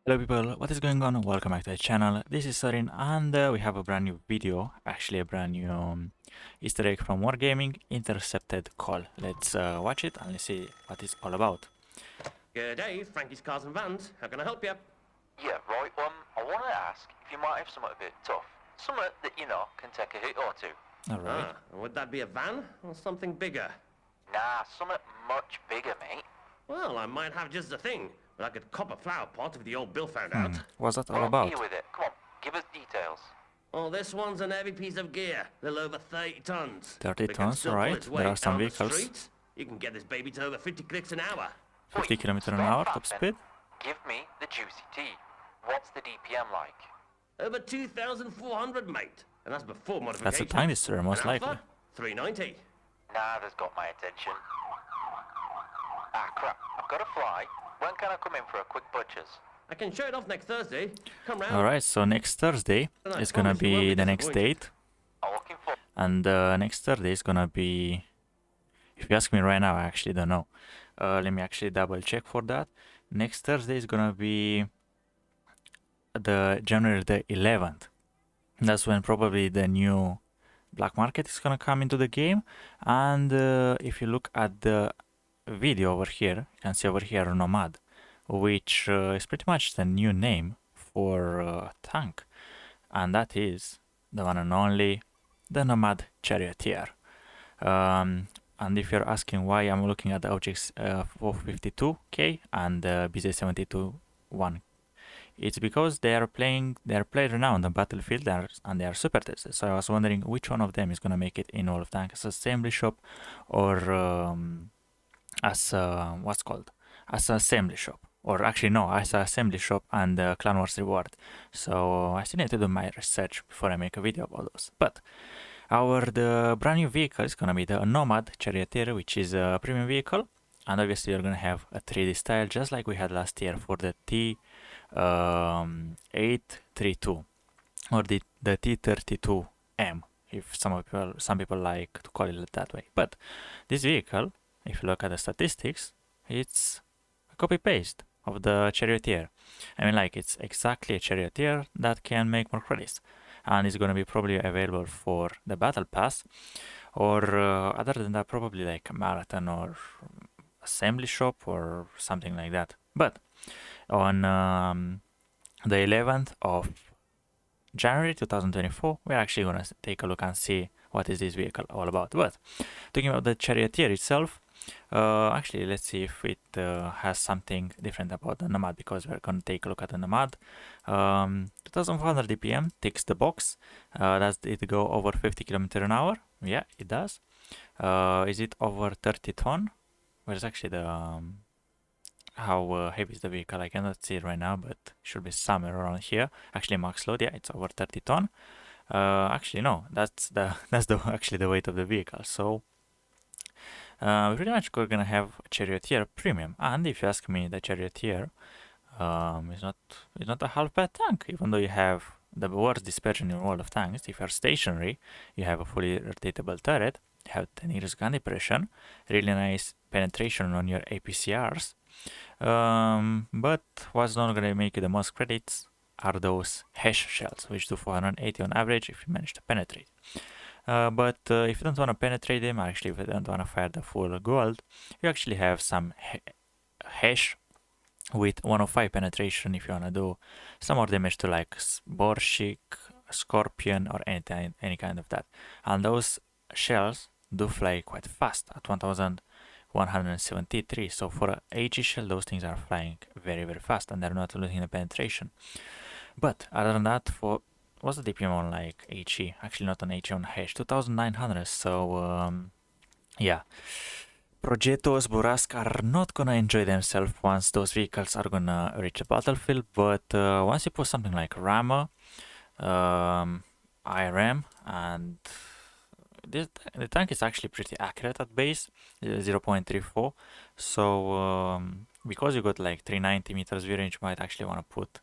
Hello people, what is going on? Welcome back to the channel. This is Sorin and we have a brand new video, actually a brand new Easter egg from Wargaming, Intercepted Call. Let's watch it and let's see what it's all about. Good day, Frankie's Cars and Vans. How can I help you? Yeah, right. I want to ask if you might have something a bit tough. Something that, can take a hit or two. Alright. Would that be a van or something bigger? Nah, something much bigger, mate. Well, I might have just the thing, but I could cop a flower pot if the old bill found out. What's that all Well, about? here with it. Come on, give us details. Well, this one's an heavy piece of gear, a little over 30 tons. 30 It can tons, still pull alright. its There weight are some down the vehicles. streets. You can get this baby to over 50 clicks an hour. 50 kilometers an Stop hour that top then. speed? Give me the juicy tea. What's the DPM like? Over 2,400, mate. And that's before modification. That's a tiny stir, most An likely. Alpha, 390. Nah, that's got my attention. Ah, crap. I've got to fly. When can I come in for a quick butcher's? I can show it off next Thursday. Come round. Alright, so next Thursday And I is gonna promise you won't be be the next disappointed. date. I'm looking for... And next Thursday is gonna be, if you ask me right now, I actually don't know. Let me actually double check for that. Next Thursday is gonna be the January the 11th. That's when probably the new black market is gonna come into the game. And if you look at the video over here, you can see over here Nomad, which is pretty much the new name for a tank. And that is the one and only the Nomad Charioteer. And if you're asking why I'm looking at the objects 452K and the BZ72-1, it's because they are played right now on the battlefield and they are super tested. So I was wondering which one of them is gonna make it in World of Tanks assembly shop or as what's called as an assembly shop, or actually no, as an assembly shop and Clan Wars reward. So I still need to do my research before I make a video about those. But the brand new vehicle is gonna be the Nomad Charioteer, which is a premium vehicle, and obviously you're gonna have a 3D style just like we had last year for the T832 or the T32M, if some people like to call it that way. But this vehicle, if you look at the statistics, it's a copy paste of the Charioteer. I mean, like, it's exactly a Charioteer that can make more credits, and it's going to be probably available for the battle pass, or other than that, probably like a marathon or assembly shop or something like that. But on the 11th of January 2024, we're actually going to take a look and see what is this vehicle all about. But talking about the Charioteer itself, actually let's see if it has something different about the Nomad, because we're going to take a look at the Nomad. 2400 DPM ticks the box. Does it go over 50 km an hour? Yeah, it does. Is it over 30 ton? Where's actually the how heavy is the vehicle? I cannot see it right now, but it should be somewhere around here. Actually, max load, yeah, it's over 30 ton. Actually, no, that's actually the weight of the vehicle. So pretty much we're gonna have Charioteer Premium, and if you ask me, the Charioteer is not a half bad tank, even though you have the worst dispersion in World of Tanks. If you're stationary, you have a fully rotatable turret, you have 10 years gun depression, really nice penetration on your APCRs. But what's not gonna make you the most credits are those hash shells, which do 480 on average if you manage to penetrate. But if you don't want to penetrate them, or actually if you don't want to fire the full gold, you actually have some hash with 105 penetration if you want to do some more damage to like Borshik, Scorpion, or any kind of that. And those shells do fly quite fast at 1173. So for a HE shell, those things are flying very, very fast and they're not losing the penetration. But other than that, for what's the DPM on like HE? Actually, not on HE, on hash, 2900. So yeah, Progettos Burask are not gonna enjoy themselves once those vehicles are gonna reach the battlefield. But once you put something like Rama, IRM, and the tank is actually pretty accurate at base, 0.34. So because you got like 390 meters view range, you might actually want to put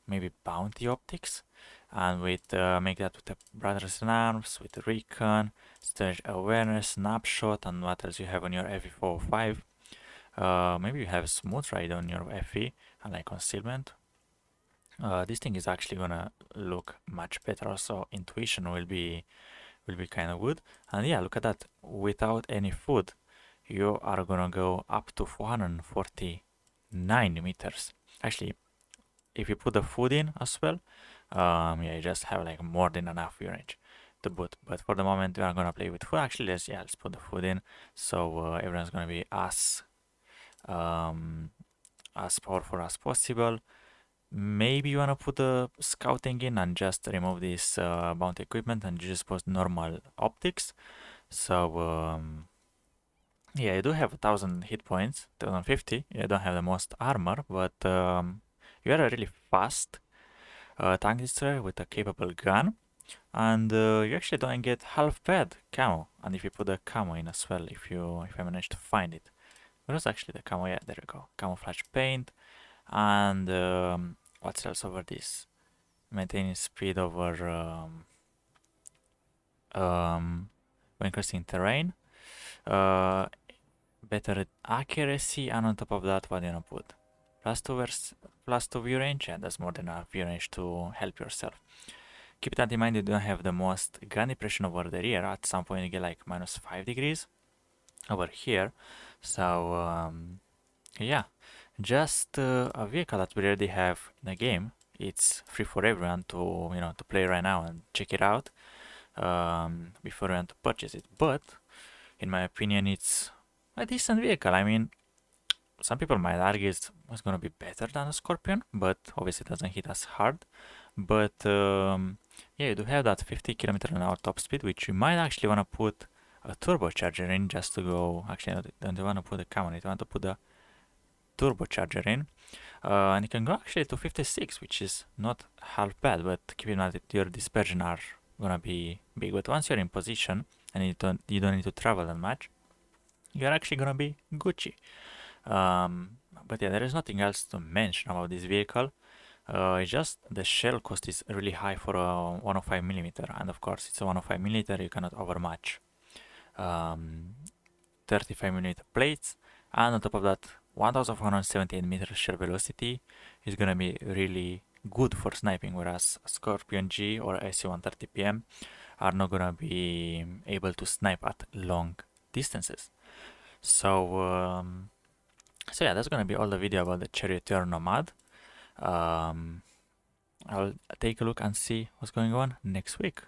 maybe bounty optics, and with make that with the brothers in arms, with the recon, stage awareness, snapshot, and what else you have on your FE405. Maybe you have smooth ride on your FE and like concealment. this thing is actually gonna look much better. Also, intuition will be kind of good. And yeah, look at that. Without any food, you are gonna go up to 449 meters. Actually, if you put the food in as well, yeah, you just have like more than enough view range to boot. But for the moment, we are gonna play with food. Actually, let's put the food in, so everyone's gonna be as powerful as possible. Maybe you wanna put the scouting in and just remove this bounty equipment and just put normal optics. So yeah, you do have 1000 hit points, 1050. You don't have the most armor, but you are a really fast tank destroyer with a capable gun, and you actually don't get half bad camo. And if you put the camo in as well, if I manage to find it, where was actually the camo? Yeah, there you go. Camouflage paint, and what's else over this? Maintaining speed over when crossing terrain. Better accuracy, and on top of that, what do you gonna put? Plus two view range, and that's more than enough view range to help yourself. Keep that in mind, you don't have the most gun depression over the rear. At some point you get like minus 5 degrees over here. So yeah, just a vehicle that we already have in the game. It's free for everyone to to play right now and check it out before you want to purchase it. But in my opinion, it's a decent vehicle. I mean, some people might argue it's going to be better than a Scorpion, but obviously it doesn't hit as hard. But yeah, you do have that 50 km/h top speed, which you might actually want to put a turbocharger in just to go. Actually, no, don't want to put a camo, you want to put a turbocharger in. And you can go actually to 56, which is not half bad, but keep in mind that your dispersion are gonna be big. But once you're in position and you don't need to travel that much, you're actually gonna be Gucci. But yeah, there is nothing else to mention about this vehicle. It's just the shell cost is really high for a 105mm, and of course it's a 105mm, you cannot overmatch 35mm plates, and on top of that 1478 meters shell velocity is gonna be really good for sniping, whereas Scorpion G or SC-130 PM are not gonna be able to snipe at long distances. So so yeah, that's gonna be all the video about the Charioteer Nomad. I'll take a look and see what's going on next week.